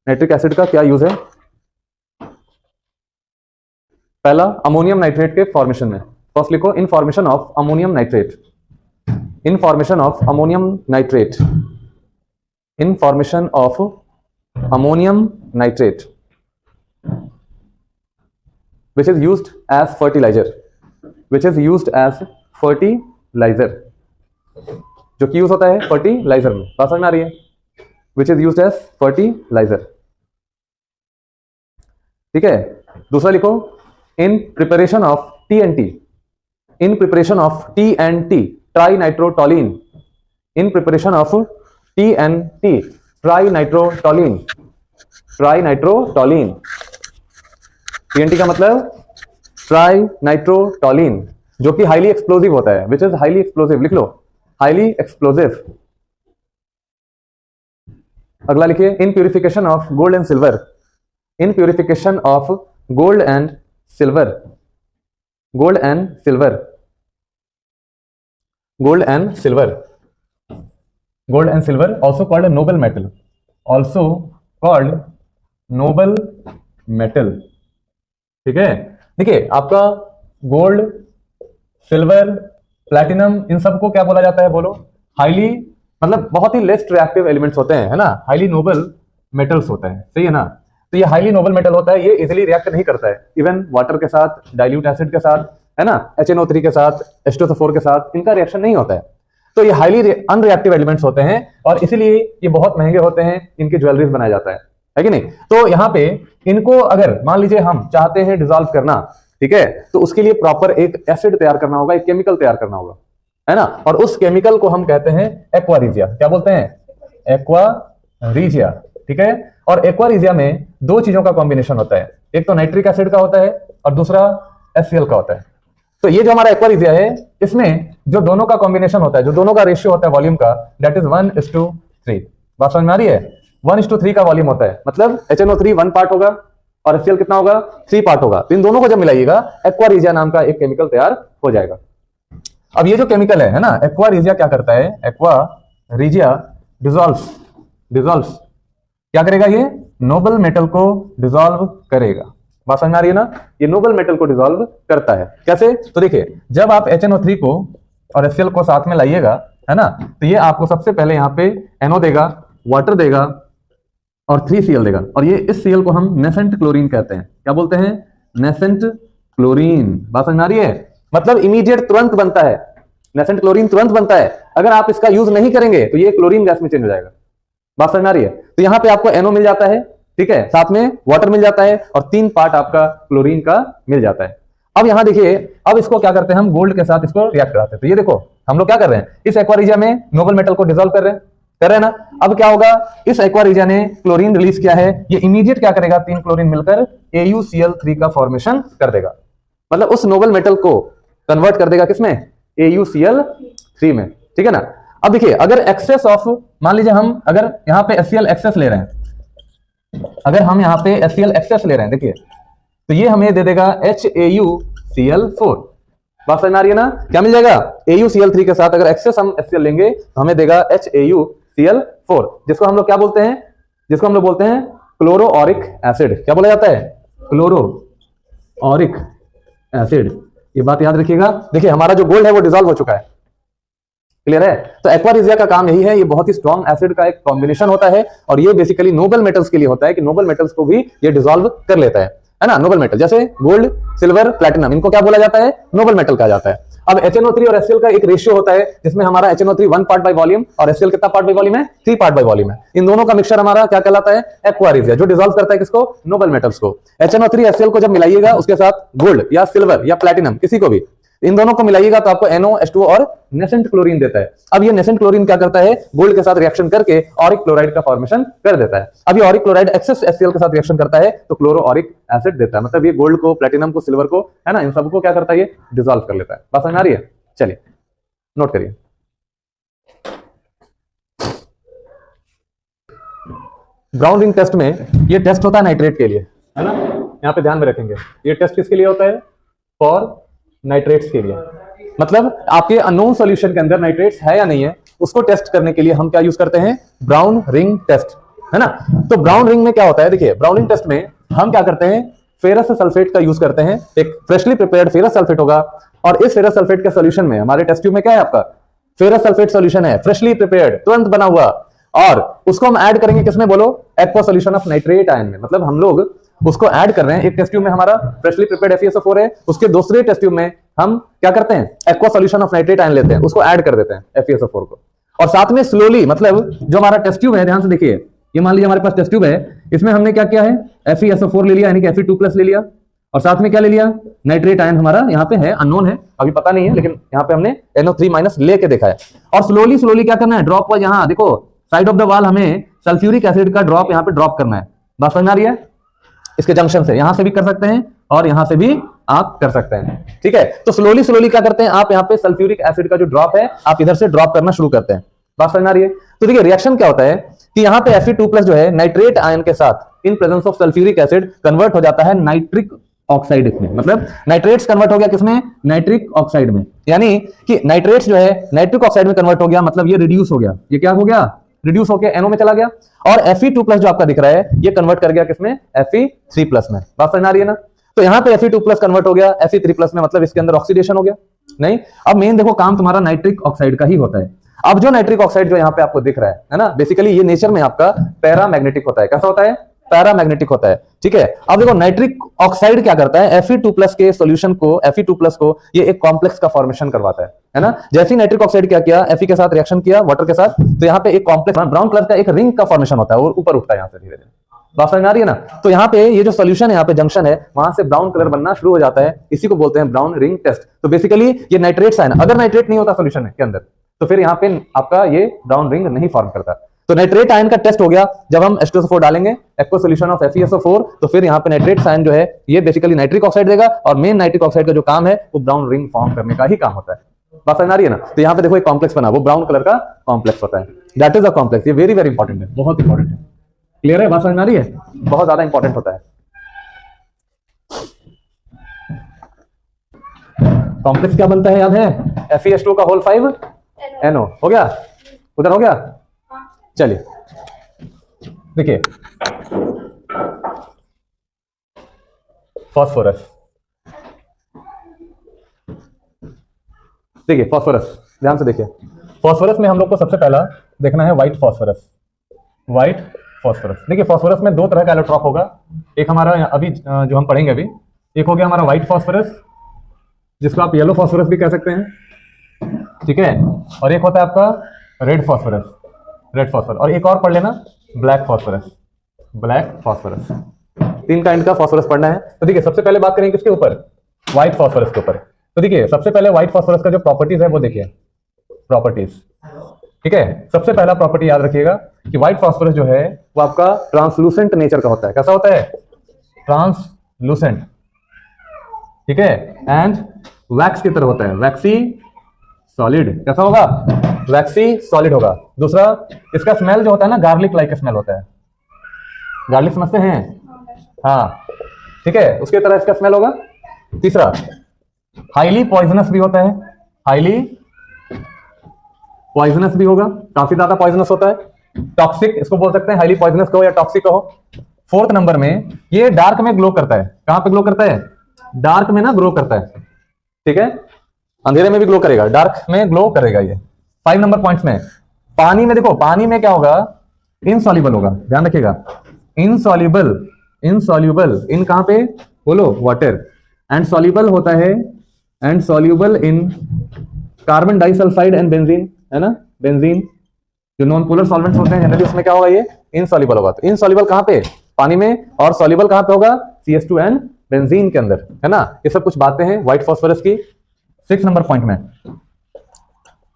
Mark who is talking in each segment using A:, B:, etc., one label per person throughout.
A: Nitric acid का क्या use है? पहला, अमोनियम नाइट्रेट के फॉर्मेशन में। फर्स्ट लिखो, in formation of ammonium nitrate, in formation of ammonium nitrate, in formation of ammonium nitrate which is used as fertilizer, which is used as fertilizer, जो कि use होता है fertiliser में। बात समझ में आ रही है? which is used as fertilizer, ठीक है। दूसरा लिखो, in preparation of TNT, in preparation of TNT, trinitrotoluene, in preparation of TNT, trinitrotoluene, trinitrotoluene, TNT का मतलब ट्राइनाइट्रोटोलिन, जो कि हाईली एक्सप्लोजिव होता है, विच इज हाईली एक्सप्लोजिव, लिख लो, हाईली एक्सप्लोजिव। अगला लिखिए, in purification of gold and silver, in purification of gold and silver, gold and silver, gold and silver, gold and silver also called noble metal, also called noble metal, ठीक है। देखिए, आपका gold, silver, platinum, इन सबको क्या बोला जाता है? बोलो, हाईली, मतलब बहुत ही लेस रिएक्टिव एलिमेंट्स होते हैं, है ना, हाईली नोबल मेटल्स होते हैं, सही है ना। तो ये हाईली नोबल मेटल होता है, ये इजीली रिएक्ट नहीं करता है, इवन वाटर के साथ, डाइल्यूट एसिड के साथ, है ना, HNO3 के साथ, H2SO4 के साथ, इनका रिएक्शन नहीं होता है। तो ये हाईली अनरिएक्टिव एलिमेंट्स होते हैं और इसीलिए ये बहुत महंगे होते हैं, इनके ज्वेलरीज बनाया जाता है कि नहीं। तो यहाँ पे इनको अगर मान लीजिए हम चाहते हैं डिसॉल्व करना, ठीक है, तो उसके लिए प्रॉपर एक एसिड तैयार करना होगा, एक केमिकल तैयार करना होगा, है ना। और उस केमिकल को हम कहते हैं एक्वारिजिया। क्या बोलते हैं? एक्वारिजिया, ठीक है। और एक्वारिजिया में दो चीजों का कॉम्बिनेशन होता है, एक तो नाइट्रिक एसिड का होता है और दूसरा HCl का होता है। तो ये जो हमारा एक्वारिजिया है, इसमें जो दोनों का कॉम्बिनेशन होता है, जो दोनों का रेशियो होता है वॉल्यूम का, दैट इज 1:3। बात समझ में आ रही है? 1:3 का वॉल्यूम होता है, मतलब HNO3 1 पार्ट होगा और HCl कितना होगा? 3 पार्ट होगा। तो इन दोनों को जब मिलाइएगा, एक्वारिजिया नाम का एक केमिकल तैयार हो जाएगा। अब ये जो केमिकल है ना, एक्वारिजिया क्या करता है? एक्वारिजिया डिसॉल्व्स, क्या करेगा? ये नोबल मेटल को डिसॉल्व करेगा। बात समझ में आ रही है ना? ये नोबल मेटल को डिसॉल्व करता है। कैसे? तो देखिए, जब आप HNO3 को और HCl को साथ में लाइएगा, है ना, तो ये आपको सबसे पहले यहाँ पे NO देगा, वाटर देगा और 3Cl देगा। और ये इस Cl को हम नेसेंट क्लोरीन कहते हैं। क्या बोलते हैं? Nascent chlorine. बात समझ में आ रही है? मतलब इमीडिएट, तुरंत बनता है, नेसेंट क्लोरीन तुरंत बनता है। अगर आप इसका यूज नहीं करेंगे तो ये क्लोरीन गैस में चेंज हो जाएगा। बात समझ में आ रही है? तो यहाँ पे आपको NO मिल जाता है, ठीक है, साथ में वाटर मिल जाता है और 3 पार्ट आपका क्लोरीन का मिल जाता है। अब यहां देखिए, अब इसको क्या करते हैं हम? गोल्ड के साथ इसको रिएक्ट कराते हैं। तो ये देखो, हम लोग क्या कर रहे हैं? इस एक्वारिजिया में नोबल मेटल को डिसॉल्व कर रहे हैं ना। अब क्या होगा? इस एक्वारिजिया ने क्लोरीन रिलीज किया है, ये इमीडिएट क्या करेगा? 3 क्लोरीन मिलकर AuCl3 का फॉर्मेशन कर देगा। मतलब उस नोबल मेटल को कन्वर्ट कर देगा किसमें? AuCl3 में, ठीक है ना। अब देखिए, अगर एक्सेस ऑफ, मान लीजिए हम अगर यहाँ पे HCl एक्सेस ले रहे हैं, अगर हम यहाँ पे HCl एक्सेस ले रहे हैं, देखिए, तो ये हमें दे देगा HAuCl4। बात समझ में आ रही है ना? क्या मिल जाएगा? AuCl3 के साथ अगर एक्सेस हम HCl लेंगे तो हमें देगा HAuCl4, जिसको हम लोग क्या बोलते हैं? जिसको हम लोग बोलते हैं क्लोरोऑरिक एसिड। क्या बोला जाता है? क्लोरोऑरिक एसिड। ये बात याद रखिएगा। देखिए, हमारा जो गोल्ड है वो डिसॉल्व हो चुका है, क्लियर है। तो एक्वारिजिया का काम यही है, ये बहुत ही स्ट्रॉन्ग एसिड का एक कॉम्बिनेशन होता है और ये बेसिकली नोबल मेटल्स के लिए होता है कि नोबल मेटल्स को भी ये डिसॉल्व कर लेता है ना। नोबल मेटल जैसे गोल्ड, सिल्वर, प्लैटिनम, इनको क्या बोला जाता है? नोबल मेटल कहा जाता है। अब HNO3 और HCl का एक रेशियो होता है, जिसमें हमारा HNO3 1 पार्ट बाय वॉल्यूम और HCl कितना पार्ट बाय वॉल्यूम है? 3 पार्ट बाय वॉल्यूम है। इन दोनों का मिक्सचर हमारा क्या कहलाता है? एक्वारिजिया, जो डिसॉल्व करता है किसको? नोबल मेटल्स को। HNO3 HCl को जब मिलाइएगा, उसके साथ गोल्ड या सिल्वर या प्लैटिनम, किसी को भी, इन दोनों को मिलाइएगा तो आपको NO, H2O और नेसेंट क्लोरीन देता है। अब ये नेसेंट क्लोरीन क्या करता है? गोल्ड के साथ रिएक्शन करके ऑरिक क्लोराइड का फॉर्मेशन कर देता है। अब ये ऑरिक क्लोराइड एक्सेस HCl के साथ रिएक्शन करता है तो क्लोरोऑरिक एसिड देता है। मतलब ये गोल्ड को, प्लैटिनम को, सिल्वर को, है ना, इन सबको क्या करता है? ये डिसॉल्व कर लेता है। बात समझ में आ रही है? चलिए नोट करिए। ब्राउन रिंग टेस्ट में ये टेस्ट होता है नाइट्रेट के लिए, है ना। यहाँ पे ध्यान में रखेंगे, ये टेस्ट किसके लिए होता है? फॉर नाइट्रेट्स के लिए। मतलब आपके अननोन सॉल्यूशन के अंदर नाइट्रेट्स है या नहीं है, उसको टेस्ट करने के लिए हम क्या यूज करते हैं? Brown ring test. है ना। तो ब्राउन रिंग में क्या होता है, देखिए ब्राउन रिंग टेस्ट में हम क्या करते हैं, फेरस सल्फेट का यूज करते हैं। एक फ्रेशली प्रिपेयर्ड फेरस सल्फेट होगा और इस फेरस सल्फेट के सॉल्यूशन में, हमारे टेस्ट ट्यूब में क्या है आपका फेरस सल्फेट सॉल्यूशन है, फ्रेशली प्रिपेयर्ड, तुरंत बना हुआ, और उसको हम ऐड करेंगे किसमें बोलो, aqua solution of nitrate ion में। मतलब हम लोग उसको ऐड कर रहे हैं, एक टेस्ट ट्यूब में हमारा फ्रेशली प्रिपेयर्ड FeSO4 है, उसके दूसरे टेस्ट ट्यूब में हम क्या करते हैं, aqua solution of nitrate ion लेते हैं, उसको ऐड कर देते हैं FeSO4 को, और साथ में स्लोली, मतलब जो हमारा टेस्ट ट्यूब है, ध्यान से देखिए, ये मान लीजिए हमारे पास टेस्ट ट्यूब है, इसमें हमने क्या किया है, FeSO4 ले लिया, यानी कि Fe2+ ले लिया, और साथ में क्या ले लिया, नाइट्रेट आयन हमारा यहाँ पे है, अननोन है, अभी पता नहीं है, लेकिन यहाँ पे हमने NO3- लेके देखा है। और स्लोली स्लोली क्या करना है, ड्रॉप वाइज, यहाँ देखो साइड ऑफ द वॉल हमें सल्फ्यूरिक एसिड का ड्रॉप यहाँ पे ड्रॉप करना है। बात समझ आ रही है, इसके जंक्शन से, यहां से भी कर सकते हैं और यहां से भी आप कर सकते हैं, ठीक है। तो स्लोली स्लोली क्या करते हैं, आप यहाँ पे सल्फ्यूरिक एसिड का जो ड्रॉप है, आप इधर से ड्रॉप करना शुरू करते हैं। बात समझ आ रही है। तो देखिए रिएक्शन क्या होता है कि यहाँ पे Fe2+ जो है नाइट्रेट आयन के साथ in presence of sulphuric acid convert हो जाता है नाइट्रिक ऑक्साइड में, मतलब नाइट्रेट्स कन्वर्ट हो गया किसमें, नाइट्रिक ऑक्साइड में, यानी कि नाइट्रेट्स जो है नाइट्रिक ऑक्साइड में कन्वर्ट हो गया, मतलब ये रिड्यूस हो गया, ये क्या हो गया, रिड्यूस होकर NO में चला गया, और Fe2+ जो आपका दिख रहा है ये कन्वर्ट कर गया किसमें, Fe3+ में। बात समझ आ रही है ना। तो यहाँ पे Fe2+ कन्वर्ट हो गया Fe3+ में, मतलब इसके अंदर ऑक्सीडेशन हो गया नहीं। अब मेन देखो काम तुम्हारा नाइट्रिक ऑक्साइड का ही होता है। अब जो नाइट्रिक ऑक्साइड जो यहाँ पे आपको दिख रहा है ना, बेसिकली ये नेचर में आपका पैरामैग्नेटिक होता है। कैसा होता है, पैरामैग्नेटिक होता है, ठीक है। अब देखो नाइट्रिक ऑक्साइड क्या करता है, Fe2+ के सॉल्यूशन को, Fe2+ को ये एक कॉम्प्लेक्स का फॉर्मेशन करवाता है ना। जैसे ही नाइट्रिक ऑक्साइड क्या किया, Fe के साथ रिएक्शन किया वाटर के साथ, तो यहाँ पे एक कॉम्प्लेक्स ब्राउन कलर का एक रिंग का फॉर्मेशन होता है और ऊपर उठता है यहाँ से धीरे धीरे। बात समझ आ रही है ना। तो यहाँ पे ये जो सॉल्यूशन है, यहाँ पे जंक्शन है, वहां से ब्राउन कलर बनना शुरू हो जाता है, इसी को बोलते हैं ब्राउन रिंग टेस्ट। तो बेसिकली ये नाइट्रेट्स है ना, अगर नाइट्रेट नहीं होता सॉल्यूशन के अंदर तो फिर यहाँ पे आपका ये ब्राउन रिंग नहीं फॉर्म करता। तो नाइट्रेट आयन का टेस्ट हो गया, जब हम H2SO4 डालेंगे, एक्वा सॉल्यूशन ऑफ FeSO4, तो फिर यहाँ पे नाइट्रेट आयन जो है ये बेसिकली नाइट्रिक ऑक्साइड देगा, और मेन नाइट्रिक ऑक्साइड का जो काम है वो ब्राउन रिंग फॉर्म करने का ही काम होता है। बात समझ आ रही है ना। तो यहाँ पे देखो एक कॉम्प्लेक्स बना, वो ब्राउन कलर का कॉम्प्लेक्स होता है, दैट इज अ कॉम्प्लेक्स। ये वेरी वेरी इंपॉर्टेंट है, बहुत इंपॉर्टेंट है। क्लियर है, बात समझ आ रही है, बहुत ज्यादा इंपॉर्टेंट होता है। कॉम्प्लेक्स क्या बनता है याद है, FeS2 का होल 5 NO हो गया, उधर हो गया। चलिए देखिए फास्फोरस, देखिए फास्फोरस ध्यान से देखिए। फास्फोरस में हम लोग को सबसे पहला देखना है व्हाइट फास्फोरस। व्हाइट फास्फोरस, देखिए फास्फोरस में दो तरह का एलोट्रॉप होगा, एक हमारा अभी जो हम पढ़ेंगे अभी, एक हो गया हमारा व्हाइट फास्फोरस, जिसको आप येलो फास्फोरस भी कह सकते हैं, ठीक है, और एक होता है आपका रेड फास्फोरस, रेड फास्फोरस, और एक और पढ़ लेना black phosphorus, black phosphorus. 3 kind का फास्फोरस पढ़ना है। तो देखिए सबसे पहले बात करेंगे किसके ऊपर, व्हाइट फास्फोरस के ऊपर। तो देखिए सबसे पहले व्हाइट फास्फोरस का जो प्रॉपर्टीज है वो देखिए, प्रॉपर्टीज, ठीक है। सबसे पहला प्रॉपर्टी याद रखिएगा कि व्हाइट फास्फोरस जो है वो आपका ट्रांसलूसेंट नेचर का होता है। कैसा होता है, ट्रांसलूसेंट, ठीक है, एंड वैक्स की तरह होता है, वैक्सी सॉलिड। कैसा होगा, वैक्सी सॉलिड होगा। दूसरा, इसका स्मेल जो होता है ना, गार्लिक लाइक स्मेल होता है। गार्लिक समझते हैं, हाँ, ठीक है, उसके तरह इसका स्मेल होगा। तीसरा, हाईली पॉइजनस भी होता है, हाईली पॉइजनस भी होगा, काफी ज्यादा पॉइजनस होता है। टॉक्सिक, इसको बोल सकते हैं, हाईली पॉइजनस कहो या टॉक्सिक कहो। 4th नंबर में ये डार्क में ग्लो करता है। कहां पे ग्लो करता है, डार्क में ना ग्लो करता है, ठीक है, अंधेरे में भी ग्लो करेगा, डार्क में ग्लो करेगा ये। 5 नंबर पॉइंट्स में, पानी में देखो, पानी में क्या होगा, इनसॉल्युबल होगा, ध्यान रखिएगा, इनसॉल्युबल, इनसॉल्युबल इन कहां पे बोलो, वाटर, एंड सॉल्युबल होता है, and soluble in carbon disulphide and benzene, है ना, बेंजीन जो नॉन पोलर सॉल्वेंट्स होते हैं जनरली, उसमें क्या होगा, ये इनसॉल्युबल होगा। तो इनसॉल्युबल कहां पे, पानी में, और सॉल्युबल कहां पे होगा, CH2 एंड बेंजीन के अंदर, है ना। ये सब कुछ बातें हैं व्हाइट फास्फोरस की। 6 नंबर पॉइंट में,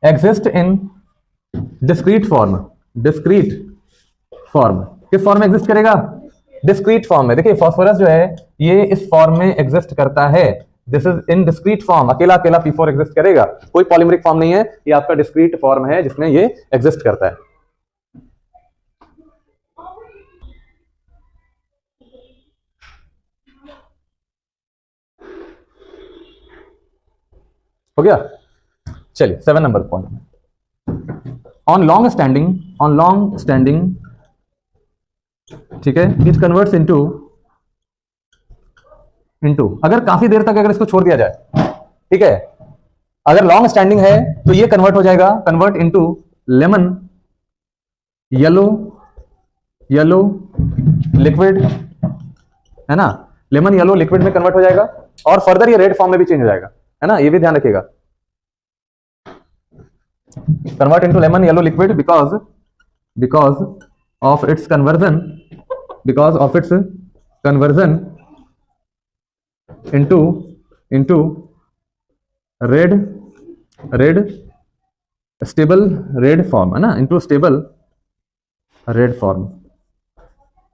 A: exist in discrete form, discrete form, किस फॉर्म में एग्जिस्ट करेगा, डिस्क्रीट फॉर्म में। देखिए फास्फोरस जो है ये इस फॉर्म में एग्जिस्ट करता है, this is in discrete form, अकेला अकेला P4 एग्जिस्ट करेगा, कोई पॉलीमरिक फॉर्म नहीं है, ये आपका डिस्क्रीट फॉर्म है जिसमें ये एग्जिस्ट करता है। हो गया, चलिए 7 नंबर पॉइंट में, ऑन लॉन्ग स्टैंडिंग ठीक है, इट कन्वर्ट्स इनटू अगर काफी देर तक अगर इसको छोड़ दिया जाए, ठीक है, अगर लॉन्ग स्टैंडिंग है तो ये कन्वर्ट हो जाएगा, convert into lemon yellow liquid, है ना, लेमन येलो लिक्विड में कन्वर्ट हो जाएगा और फर्दर ये रेड फॉर्म में भी चेंज हो जाएगा, है ना, ये भी ध्यान रखिएगा। Convert into lemon yellow liquid because of its conversion into red stable red form, है ना, इनटू स्टेबल रेड फॉर्म,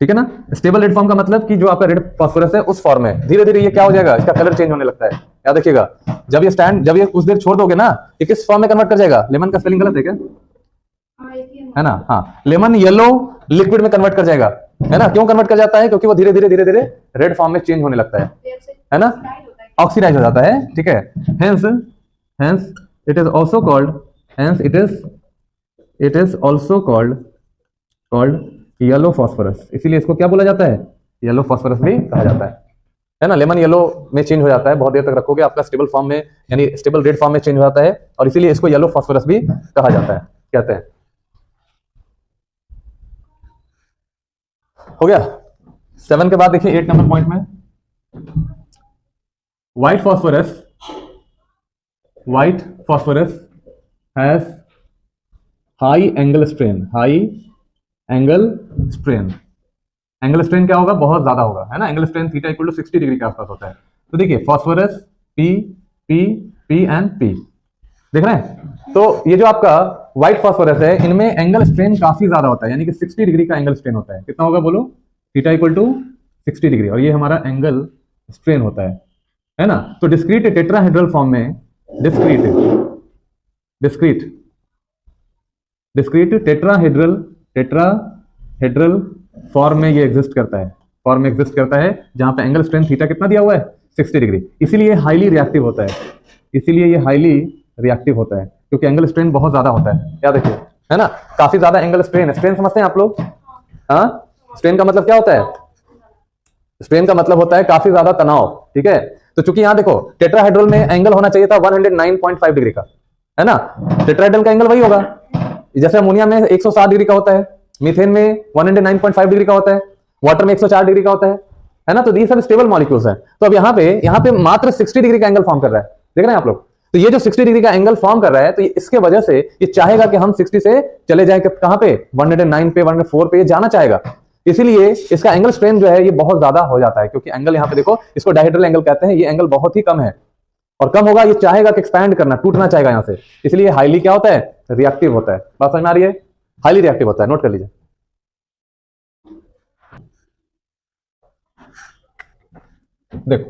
A: ठीक है ना। स्टेबल रेड फॉर्म का मतलब कि जो आपका रेड फास्फोरस है उस फॉर्म में धीरे धीरे ये क्या हो जाएगा, इसका कलर चेंज होने लगता है। याद रखिएगा, जब ये कुछ देर छोड़ दोगे ना, ये किस फॉर्म में कन्वर्ट कर जाएगा, लेमन का स्पेलिंग गलत है क्या, है ना, हाँ, लेमन येलो लिक्विड में कन्वर्ट कर जाएगा, है ना। क्यों कन्वर्ट कर जाता है, क्योंकि वो धीरे धीरे रेड फॉर्म में चेंज होने लगता है ना, ऑक्सीडाइज हो जाता है, ठीक है। Hence it is also called yellow phosphorus, इसीलिए इसको क्या बोला जाता है, येलो फास्फोरस भी कहा जाता है ना। लेमन येलो में चेंज हो जाता है, बहुत देर तक रखोगे आपका स्टेबल फॉर्म में, यानी स्टेबल रेड फॉर्म में चेंज हो जाता है, और इसीलिए इसको येलो फास्फोरस भी कहा जाता है, कहते हैं। हो गया 7 के बाद देखिए 8 नंबर पॉइंट में, white phosphorus has high angle strain क्या होगा, बहुत ज्यादा होगा, है ना। Angle strain theta equal to 60 degree के आसपास होता है। तो देखिए फास्फोरस पी एंड पी देख रहे हैं, तो ये जो आपका व्हाइट फास्फोरस है इनमें एंगल स्ट्रेन काफी ज्यादा होता है, यानी कि 60 डिग्री का एंगल स्ट्रेन होता है। कितना होगा बोलो, थीटा इक्वल टू 60 डिग्री, और ये हमारा एंगल स्ट्रेन होता है ना। तो डिस्क्रीट टेट्राहेड्रल फॉर्म में डिस्क्रीट टेट्राहेड्रल फॉर्म में ये एग्जिस्ट करता है, जहां पे एंगल स्ट्रेन थीटा कितना दिया हुआ है, 60 डिग्री। इसीलिए हाईली रिएक्टिव होता है, क्योंकि एंगल स्ट्रेन बहुत ज्यादा होता है, याद रखिए, है ना। काफी ज्यादा एंगल स्ट्रेन समझते हैं आप लोग, हाँ। स्ट्रेन का मतलब क्या होता है, स्ट्रेन का मतलब होता है काफी ज्यादा तनाव, ठीक है। तो चूंकि यहां देखो टेट्राहेड्रल में एंगल होना चाहिए था 109.5 डिग्री का, है ना। टेट्राहेड्रल का एंगल वही होगा, जैसे अमोनिया में 107 डिग्री का होता है, मीथेन में 109.5 डिग्री का होता है, वाटर में 104 डिग्री का होता है ना। तो ये सब स्टेबल मॉलिक्यूल्स हैं। तो अब यहाँ पे मात्र 60 डिग्री का एंगल फॉर्म कर रहा है, देख रहे हैं आप लोग। तो ये जो 60 डिग्री का एंगल फॉर्म कर रहा है, तो इसके वजह से ये चाहेगा कि हम 60 से चले जाएं कहां पे, 109 पे, 104 पे ये जाना चाहेगा। इसीलिए इसका एंगल स्ट्रेन जो है ये बहुत ज्यादा हो जाता है, क्योंकि एंगल यहाँ पे देखो, इसको डायहेड्रल एंगल कहते हैं, ये एंगल बहुत ही कम है, और कम होगा, ये चाहेगा कि एक्सपैंड करना, टूटना चाहेगा यहाँ से, इसलिए हाईली क्या होता है, रिएक्टिव होता है। बात समझ में आ रही है, हाईली रिएक्टिव होता है, नोट कर लीजिए। देखो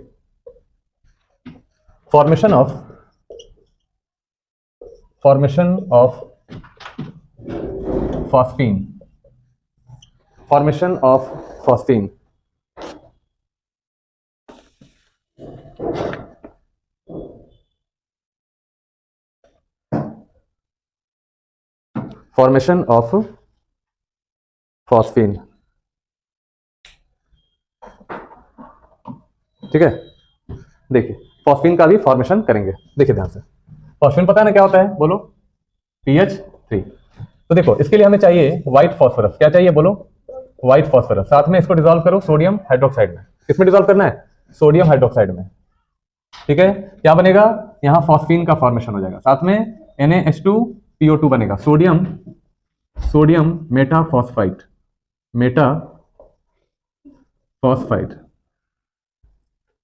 A: फॉर्मेशन ऑफ फॉस्फीन ठीक है। देखिए फॉस्फीन का भी फॉर्मेशन करेंगे, देखिए ध्यान से। फॉस्फीन पता है ना क्या होता है, बोलो, PH3। तो देखो इसके लिए हमें चाहिए व्हाइट फास्फोरस, क्या चाहिए बोलो, व्हाइट फास्फोरस। साथ में इसको डिसॉल्व करो सोडियम हाइड्रोक्साइड में। किसमें डिसॉल्व करना है, सोडियम हाइड्रोक्साइड में, ठीक है। क्या बनेगा, यहां फॉस्फीन का फॉर्मेशन हो जाएगा, साथ में NaH2PO2 बनेगा, sodium metaphosphide,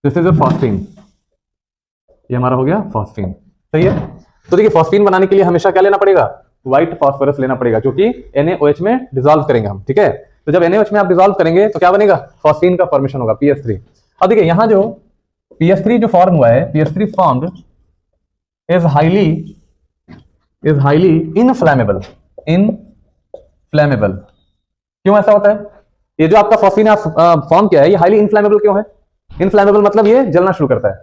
A: this is a phosphine, ये हमारा हो गया फॉस्फीन, सही है। तो देखिए फॉस्फीन बनाने के लिए हमेशा क्या लेना पड़ेगा, व्हाइट फास्फोरस लेना पड़ेगा, क्योंकि NaOH में डिसॉल्व करेंगे हम, ठीक है। तो जब NaOH में आप डिसॉल्व करेंगे तो क्या बनेगा, फॉस्फीन का फॉर्मेशन होगा, PH3। अब देखिए यहां जो PH3 जो फॉर्म हुआ है, PH3 formed is highly inflammable. क्यों ऐसा होता है, ये जो आपका फॉस्फीन फॉर्म किया है ये हाईली इनफ्लेमेबल क्यों है, इनफ्लेमेबल मतलब ये जलना शुरू करता है,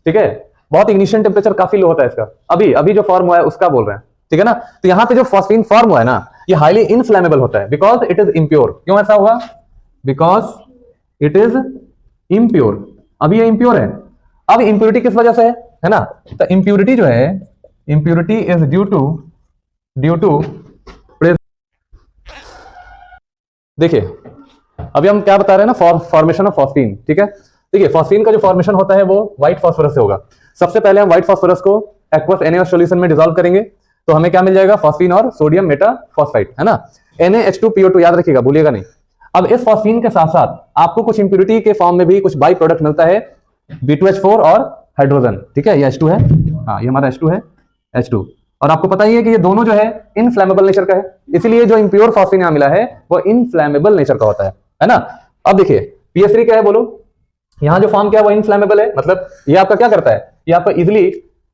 A: ठीक है। बहुत इनिशियल टेम्परेचर काफी लो होता है इसका, अभी जो फॉर्म हुआ है उसका बोल रहे हैं, ठीक है ना। तो यहां पे जो फॉस्फीन फॉर्म हुआ है ना, ये हाईली इनफ्लेमेबल होता है, बिकॉज इट इज इम्प्योर। क्यों ऐसा हुआ, बिकॉज इट इज इम्प्योर। अब ये इम्प्योर है। अब इम्प्योरिटी किस वजह से है ना, तो इम्प्योरिटी जो है, इम्प्योरिटी इज ड्यू टू देखिए अभी हम क्या बता रहे हैं ना, फॉर्मेशन ऑफ फॉस्फीन। ठीक है, देखिए फॉस्फीन का जो फॉर्मेशन होता है वो व्हाइट फॉस्फोरस से होगा। सबसे पहले हम व्हाइट फॉस्फोरस को एक्वस NaOH सॉल्यूशन में डिसॉल्व करेंगे तो हमें क्या मिल जाएगा, फॉस्फीन और सोडियम मेटाफॉस्फाइड, है ना, NaH2PO2, याद रखिएगा, भूलिएगा नहीं। अब इस फॉस्फीन के साथ साथ आपको कुछ इंप्योरिटी के फॉर्म में भी कुछ बाई प्रोडक्ट मिलता है, B2H4 और हाइड्रोजन। ठीक है, ये H2 है, हाँ ये हमारा H2 है, H2। और आपको पता ही है कि ये दोनों जो है इनफ्लेमेबल नेचर का है, इसीलिए जो इंप्योर फॉस्फीन यहां मिला है वो इनफ्लेमेबल नेचर का होता है ना। अब देखिए PS3 क्या है बोलो, यहां जो फॉर्म क्या है वो इनफ्लेमेबल है, मतलब ये आपका क्या करता है, ये आपका इजिली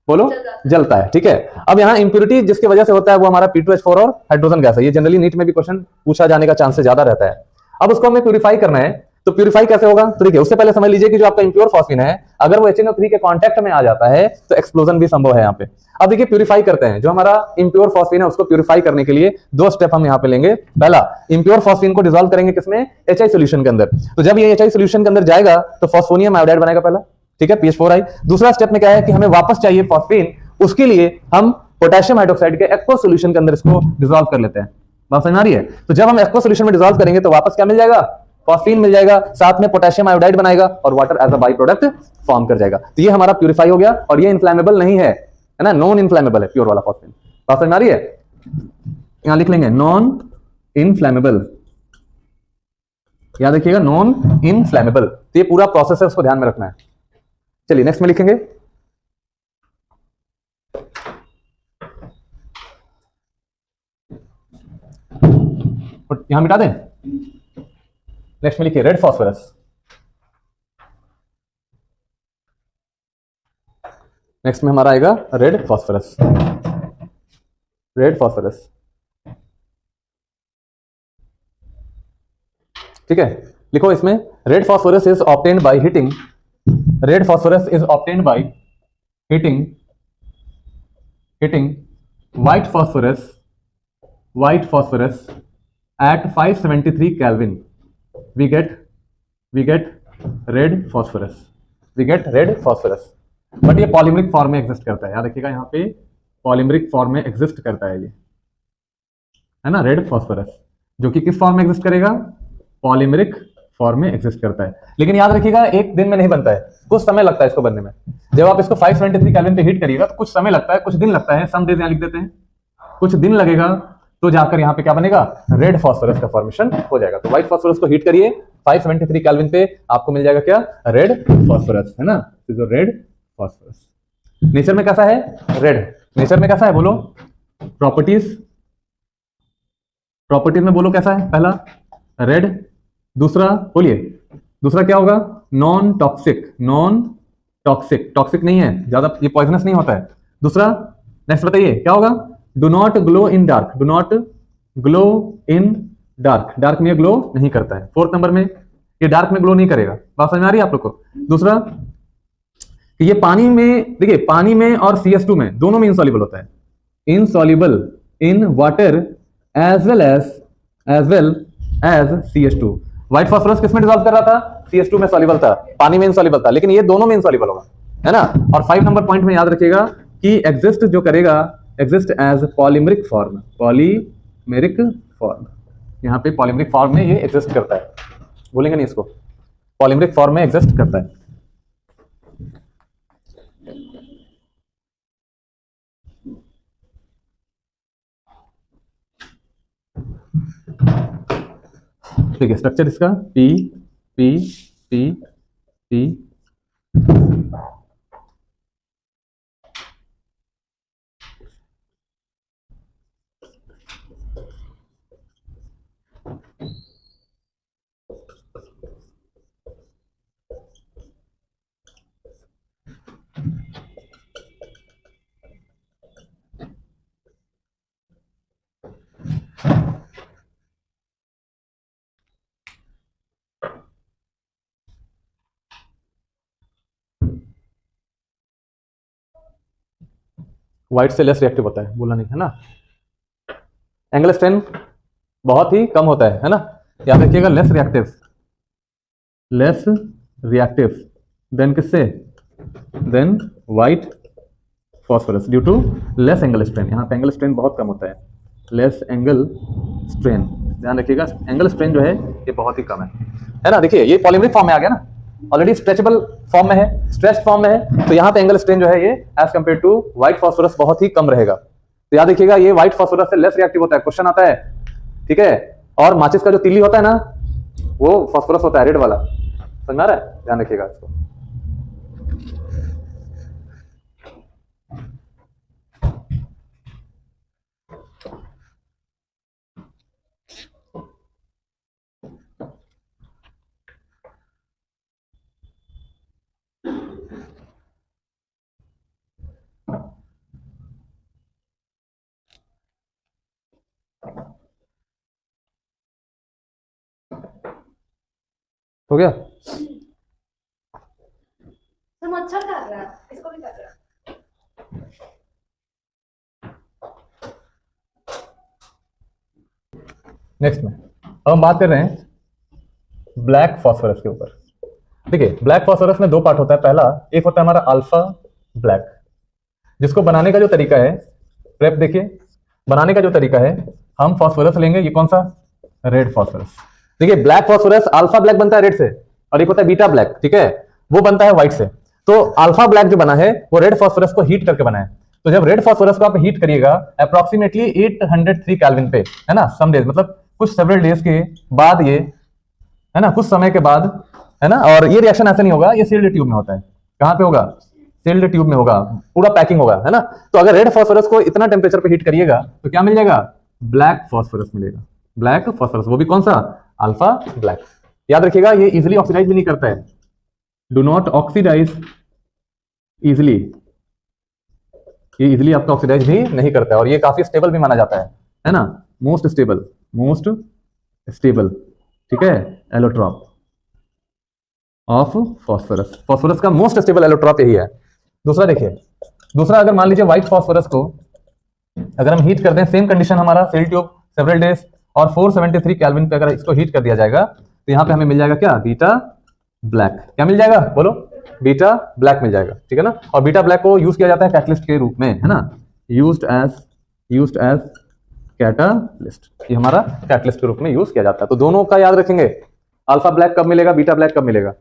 A: बोलो जलता है। ठीक है, अब यहाँ इंप्योरिटी जिसकी वजह से होता है वो हमारा P2H4 और हाइड्रोजन गैस है। ये जनरली नीट में भी क्वेश्चन पूछा जाने का चांसेस ज्यादा रहता है। अब उसको हमें प्यूरिफाई करना है, तो प्यूरिफाई कैसे होगा, तो देखिए उससे पहले समझ लीजिए कि जो आपका इंप्योर फॉस्फीन है अगर वो HNO3 के कांटेक्ट में आ जाता है तो एक्सप्लोजन भी संभव है यहाँ पे। अब देखिए प्यूरिफाई करते हैं, जो हमारा इंप्योर फॉस्फीन है उसको प्यूरिफाई करने के लिए दो स्टेप हम यहाँ पे लेंगे। पहला, इंप्योर फॉस्फीन को डिसॉल्व करेंगे किसमें, HI सोल्यूशन के अंदर। तो जब ये HI सोल्यूशन के अंदर जाएगा तो फॉस्फोनियम आयोडाइड बनेगा पहला, ठीक है, PH4I। दूसरा स्टेप में क्या है कि हमें वापस चाहिए फॉस्फीन, उसके लिए हम पोटेशियम हाइड्रोक्साइड के एक्वस सोल्यूशन के अंदर इसको डिसॉल्व कर लेते हैं। बात समझ आ रही है? तो जब हम एक्वस सोल्यूशन में डिसॉल्व करेंगे तो वापस क्या मिल जाएगा, फॉस्फीन मिल जाएगा, साथ में पोटेशियम आयोडाइड बनाएगा और water as a by product form कर जाएगा। तो ये हमारा प्यूरिफाई हो गया और ये इनफ्लेमेबल नहीं है ना, नॉन इनफ्लेमेबल है प्योर वाला फॉस्फीन। बात समझ आ रही है? यहां लिख लेंगे नॉन इनफ्लेमेबल, याद रखिएगा नॉन इनफ्लेमेबल। तो ये पूरा प्रोसेस है, उसको ध्यान में रखना है। चलिए नेक्स्ट में लिखेंगे, यहां मिटा दें। नेक्स्ट में लिखिए रेड फॉस्फोरस। नेक्स्ट में हमारा आएगा रेड फॉस्फोरस, रेड फॉस्फोरस। ठीक है, लिखो इसमें red phosphorus is obtained by heating, red phosphorus is obtained by heating white phosphorus at 573 Kelvin we get red phosphorus, but ये पॉलीमरिक फॉर्म में एग्जिस्ट करता है। याद रखिएगा यहाँ पे पॉलीमरिक फॉर्म में एग्जिस्ट करता है, ये है ना रेड फॉस्फोरस, जो कि किस फॉर्म में एग्जिस्ट करेगा, पॉलीमरिक फॉर्म में एग्जिस्ट करता है। लेकिन याद रखिएगा एक दिन में नहीं बनता है, कुछ समय लगता है इसको बनने में। जब आप इसको 573 केल्विन पे हीट करिएगा तो कुछ समय लगता है, कुछ दिन लगता है, सम डेज यहाँ लिख देते हैं, कुछ दिन लगेगा, तो जाकर यहाँ पे क्या बनेगा, रेड फॉस्फोरस का फॉर्मेशन हो जाएगा। तो व्हाइट फॉस्फोरस को हीट करिए 573 केल्विन पे, आपको मिल जाएगा क्या, रेड फॉस्फोरस, है ना, जो रेड फॉस्फोरस नेचर में कैसा है, रेड नेचर में कैसा है बोलो, प्रॉपर्टीज में बोलो कैसा है, पहला रेड, दूसरा बोलिए, दूसरा क्या होगा, नॉन टॉक्सिक नहीं है ज्यादा, ये पॉइजनस नहीं होता है। दूसरा नेक्स्ट बताइए क्या होगा, do not glow in dark, dark में ग्लो नहीं करता है। फोर्थ नंबर में ये डार्क में ग्लो नहीं करेगा। बात समझ आ रही है आप लोग को? दूसरा कि ये पानी में, देखिए पानी में और CS2 में दोनों में इनसॉल्युबल होता है, insoluble in water as well as CS2। White phosphorus किस में डिसॉल्व कर रहा था, CS2 में सॉल्युबल था, पानी में इनसॉल्युबल था, लेकिन ये दोनों में इनसॉल्युबल होगा, है ना। और 5 नंबर पॉइंट में याद रखिएगा कि एग्जिस्ट जो करेगा, एग्जिस्ट एज पॉलीमरिक फॉर्म, यहाँ पे पॉलीमरिक फॉर्म में ये एग्जिस्ट करता है, बोलेंगे नहीं इसको, पॉलीमरिक फॉर्म में एग्जिस्ट करता है। ठीक है, स्ट्रक्चर इसका P P P P white से लेस रिएक्टिव होता है, बोला नहीं है ना। एंगल स्ट्रेन बहुत ही कम होता है ना, याद रखिएगा less reactive, less reactive than किससे, than white phosphorus due to less angle strain. यहाँ पे एंगल स्ट्रेन बहुत कम होता है, लेस एंगल स्ट्रेन, ध्यान रखिएगा एंगल स्ट्रेन जो है ये बहुत ही कम है ना। देखिए ये पॉलीमरिक फॉर्म में आ गया ना, ऑलरेडी स्ट्रेचेबल फॉर्म में है, स्ट्रेच फॉर्म में है, तो यहाँ पे एंगल स्ट्रेन जो है ये as compare to white phosphorus बहुत ही कम रहेगा। तो याद रखिएगा ये व्हाइट फॉस्फोरस से लेस रिएक्टिव होता है, क्वेश्चन आता है, ठीक है। और माचिस का जो तीली होता है ना वो फॉस्फोरस होता है, रेड वाला, समझ में आ रहा है, ध्यान रखिएगा इसको। हो गया,
B: तुम अच्छा कर रहा है, इसको भी कर रहा है।
A: नेक्स्ट में अब हम बात कर रहे हैं ब्लैक फॉस्फोरस के ऊपर। देखिए ब्लैक फॉस्फोरस में दो पार्ट होता है, पहला एक होता है हमारा अल्फा ब्लैक, जिसको बनाने का जो तरीका है, प्रेप देखिए, बनाने का जो तरीका है, हम फॉस्फोरस लेंगे, ये कौन सा, रेड फॉस्फोरस। देखिए ब्लैक फॉस्फोरस अल्फा ब्लैक बनता है रेड से, और एक होता है बीटा ब्लैक, ठीक है, वो बनता है व्हाइट से। तो अल्फा ब्लैक जो बना है वो रेड फॉस्फोरस को हीट करके बना है। तो जब रेड फॉस्फोरस को आप हीट करिएगा अप्रोक्सीमेटली 803 केल्विन पे, है ना, सम डेज, मतलब कुछ सेवरल डेज के बाद, ये है ना, कुछ समय के बाद, है ना। और ये रिएक्शन ऐसा नहीं होगा, ये सील्ड ट्यूब में होता है। कहां पे होगा, सील्ड ट्यूब में होगा, पूरा पैकिंग होगा, है ना। तो अगर रेड फॉस्फोरस को इतना टेम्परेचर पे हीट करिएगा तो क्या मिल जाएगा, ब्लैक फॉस्फोरस मिलेगा, ब्लैक फॉस्फोरस, वो भी कौन सा, अल्फा ब्लैक। याद रखिएगा ये इजिली ऑक्सीडाइज भी नहीं करता है, डू नॉट ऑक्सीडाइज इजिली, ये इजिली आपका ऑक्सीडाइज भी नहीं करता है, और ये काफी स्टेबल भी माना जाता है ना, मोस्ट स्टेबल, मोस्ट स्टेबल, ठीक है, एलोट्रॉप ऑफ फॉस्फोरस। फॉस्फोरस का मोस्ट स्टेबल एलोट्रॉप यही है। दूसरा देखिए, दूसरा अगर मान लीजिए व्हाइट फॉस्फोरस को अगर हम हीट कर दें, सेम कंडीशन हमारा, सेल ट्यूब, सेवरल डेज, और 473 केल्विन पे अगर इसको हीट कर दिया जाएगा तो यहाँ पे हमें मिल जाएगा क्या, बीटा ब्लैक। क्या मिल जाएगा बोलो, बीटा ब्लैक मिल जाएगा, ठीक है ना। और बीटा ब्लैक को यूज किया जाता है कैटलिस्ट के रूप में, है ना, यूज्ड एज कैटालिस्ट, ये हमारा कैटलिस्ट के रूप में यूज किया जाता है। तो दोनों का याद रखेंगे, अल्फा ब्लैक कब मिलेगा, बीटा ब्लैक कब मिलेगा।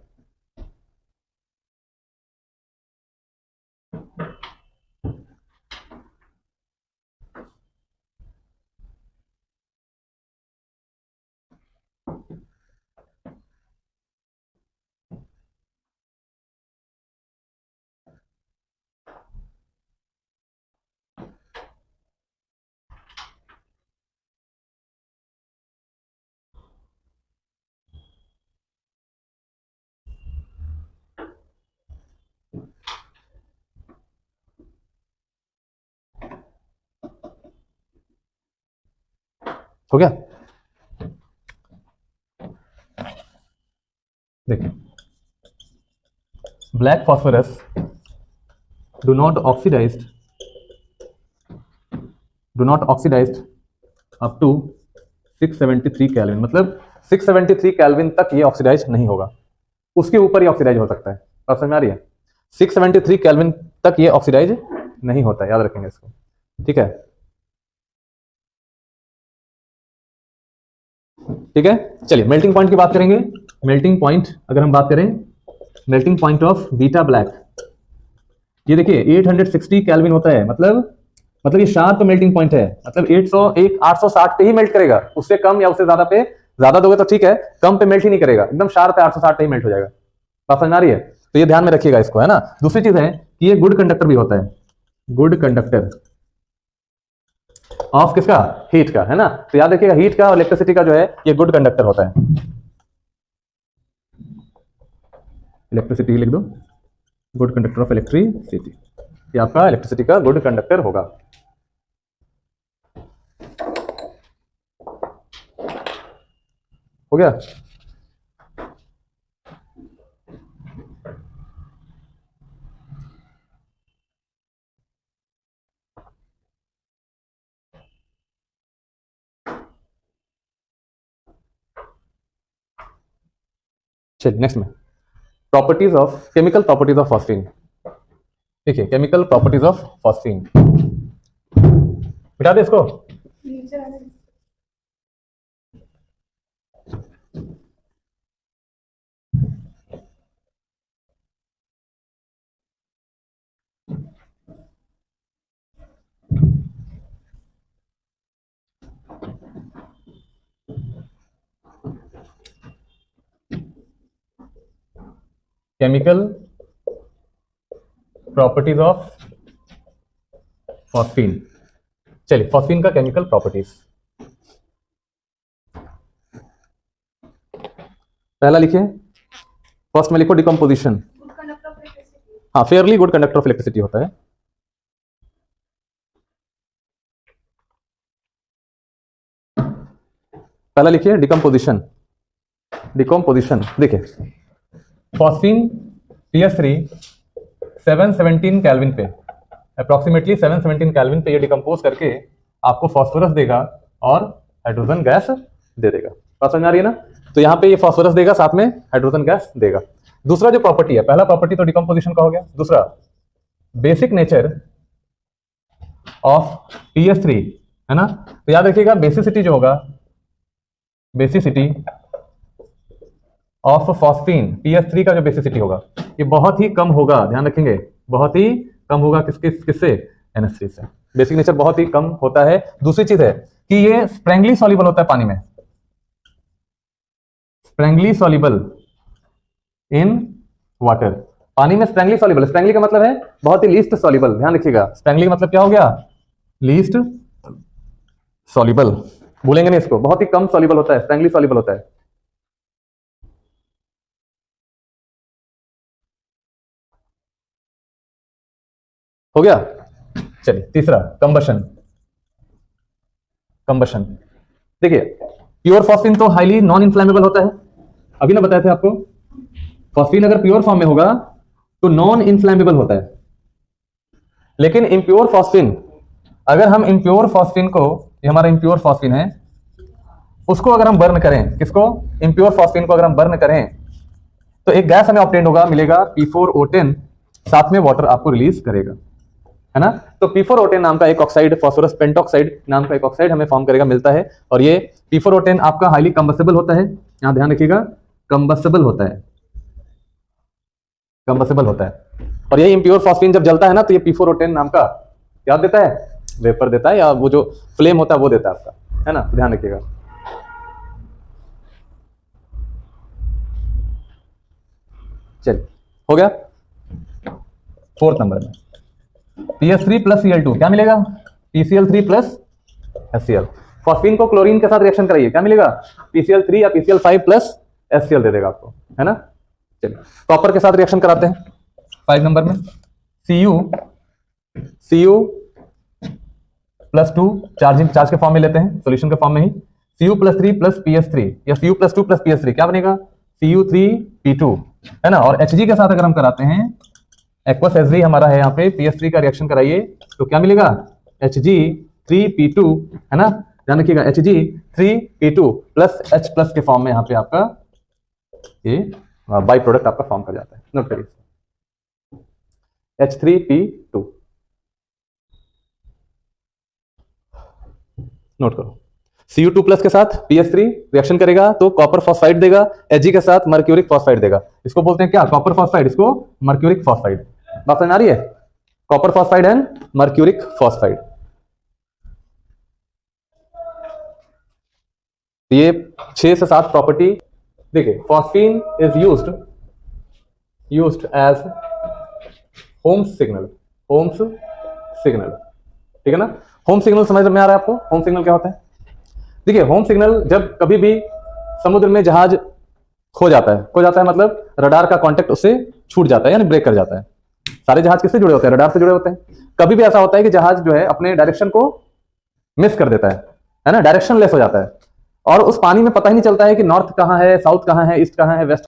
A: हो गया, देखिए black phosphorus do not oxidized, do not oxidized up to 673 kelvin, मतलब 673 केल्विन तक ये ऑक्सीडाइज नहीं होगा, उसके ऊपर ही ऑक्सीडाइज हो सकता है। बात समझ में आ रही है, 673 केल्विन तक ये ऑक्सीडाइज नहीं होता है, याद रखेंगे इसको, ठीक है, ठीक है। चलिए मेल्टिंग पॉइंट की बात करेंगे। मेल्टिंग पॉइंट अगर हम बात करें, melting point of beta black, ये देखिए 860 केल्विन होता है, मतलब ये शार्प मेल्टिंग पॉइंट है, मतलब 860 पे ही मेल्ट करेगा, उससे कम या उससे ज्यादा पे, ज्यादा दोगे तो ठीक है, कम पे मेल्ट ही नहीं करेगा, एकदम शार्प पे 860 पे ही मेल्ट हो जाएगा। बात समझ आ रही है, तो ये ध्यान में रखिएगा इसको, है ना। दूसरी चीज है कि ये गुड कंडक्टर भी होता है, गुड कंडक्टर ऑफ किसका, हीट का, है ना। तो याद रखिएगा हीट का और इलेक्ट्रिसिटी का जो है ये गुड कंडक्टर होता है, इलेक्ट्रिसिटी लिख दो, गुड कंडक्टर ऑफ इलेक्ट्रिसिटी, ये आपका इलेक्ट्रिसिटी का गुड कंडक्टर होगा। हो गया। चलिए नेक्स्ट में properties of chemical properties of phosphine. ठीक है, केमिकल प्रॉपर्टीज ऑफ फॉस्फीन, बिठा दे इसको।
B: नीचे आने दे।
A: Chemical properties of phosphine. चलिए फॉस्फीन का केमिकल प्रॉपर्टीज, पहला लिखिए, फर्स्ट में लिखो decomposition.
B: Good conductor of electricity.
A: हाँ, fairly good conductor of electricity होता है। पहला लिखिए डिकम्पोजिशन। डिकम्पोजिशन देखिए, फॉस्फीन PS3 717 केल्विन पे, अप्रोक्सीमेटली 717 केल्विन पे ये डिकम्पोज करके आपको फॉस्फोरस देगा और हाइड्रोजन गैस दे देगा। बात समझ आ रही है ना? तो यहाँ पे ये फॉस्फोरस देगा, साथ में हाइड्रोजन गैस देगा। दूसरा जो प्रॉपर्टी है, पहला प्रॉपर्टी तो डिकम्पोजिशन का हो गया, दूसरा बेसिक नेचर ऑफ PS3 है ना। तो याद रखिएगा बेसिसिटी जो होगा, बेसिसिटी ऑफ फॉस्फीन PS3 का जो बेसिसिटी होगा ये बहुत ही कम होगा, ध्यान रखेंगे, बहुत ही कम होगा किससे? NH3 से। बेसिक नेचर बहुत ही कम होता है। दूसरी चीज है कि ये स्प्रेंगली सॉल्युबल होता है पानी में, स्प्रेंगली सॉल्युबल इन वाटर। पानी में स्प्रेंगली सॉल्युबल, स्प्रेंगली का मतलब है बहुत ही लीस्ट सॉल्युबल, ध्यान रखिएगा। स्प्रेंगली का मतलब क्या हो गया? Least soluble. भूलेंगे नहीं इसको, बहुत ही कम सॉल्युबल होता है, स्प्रेंगली सॉल्युबल होता है। हो गया। चलिए तीसरा कंबशन। कंबशन देखिए, प्योर फॉस्फीन तो हाईली नॉन इन्फ्लेमेबल होता है, अभी ना बताए थे आपको। फॉस्फीन अगर प्योर फॉर्म में होगा तो नॉन इन्फ्लेमेबल होता है, लेकिन इम्प्योर फॉस्फीन, अगर हम इम्प्योर फॉस्फीन को, ये हमारा इम्प्योर फॉस्फीन है, उसको अगर हम बर्न करें, किसको? इम्प्योर फॉस्फीन को अगर हम बर्न करें तो एक गैस हमें ऑब्टेन होगा, मिलेगा P4O10, साथ में वाटर आपको रिलीज करेगा, है ना। तो P4O10 नाम का एक ऑक्साइड, फॉस्फोरस पेंटॉक्साइड नाम का एक ऑक्साइड हमें फॉर्म करेगा, मिलता है। और ये P4O10 आपका हाईली कंबस्टेबल होता है, यहां ध्यान रखिएगा, कंबस्टेबल होता है, कंबस्टेबल होता है। और ये इम्प्योर फॉस्फीन जब जलता है ना तो ये P4O10 नाम का क्या देता है? वेपर देता है, या वो जो फ्लेम होता है वो देता है आपका, है ना, ध्यान रखिएगा। चलिए हो गया। फोर्थ नंबर में PS3 प्लस Cl2 क्या मिलेगा? PCl3 plus HCl। फॉस्फीन को क्लोरीन के साथ रिएक्शन कराइए, क्या मिलेगा? PCl3 या PCl5 प्लस HCl दे देगा आपको, है ना। चलिए कॉपर के साथ रिएक्शन कराते हैं 5 नंबर में। Cu प्लस 2 चार्ज के फॉर्म में लेते हैं, सोल्यूशन के फॉर्म में ही। Cu प्लस 3 प्लस PS3 या Cu प्लस 2 प्लस PS3 क्या बनेगा? Cu3P2, है ना। और Hg के साथ अगर हम कराते हैं, एक्वस Hg हमारा है यहाँ पे, PS3 का रिएक्शन कराइए तो क्या मिलेगा? Hg3P2, है ना, ध्यान रखिएगा, Hg3P2 प्लस H प्लस के फॉर्म में यहाँ पे आपका ये बाई प्रोडक्ट आपका फॉर्म कर जाता है। नोट करिए H3P2, नोट करो। Cu2 प्लस के साथ PS3 रिएक्शन करेगा तो कॉपर फॉस्फाइड देगा, Hg के साथ मर्क्यूरिक फॉस्फाइड देगा। इसको बोलते हैं क्या? कॉपर फॉस्फाइड, इसको मर्क्यूरिक फॉस्फाइड। बात समझ आ रही है? Copper phosphide and mercuric phosphide. ये 6 से 7 प्रॉपर्टी। देखिए phosphine is used as Holmes signal, Holmes signal, ठीक है ना। होम सिग्नल समझ में आ रहा है आपको? होम सिग्नल क्या होता है? देखिए होम सिग्नल जब कभी भी समुद्र में जहाज खो जाता है मतलब रडार का कांटेक्ट उससे छूट जाता है, यानी ब्रेक कर जाता है। सारे जहाज किससे जुड़े होते हैं? रडार से जुड़े होते हैं। कभी भी ऐसा होता है कि जहाज जो है अपने डायरेक्शन को मिस कर देता है ना, डायरेक्शन लेस हो जाता है, और उस पानी में पता ही नहीं चलता है कि नॉर्थ कहाँ है, साउथ कहाँ है, ईस्ट कहाँ है, वेस्ट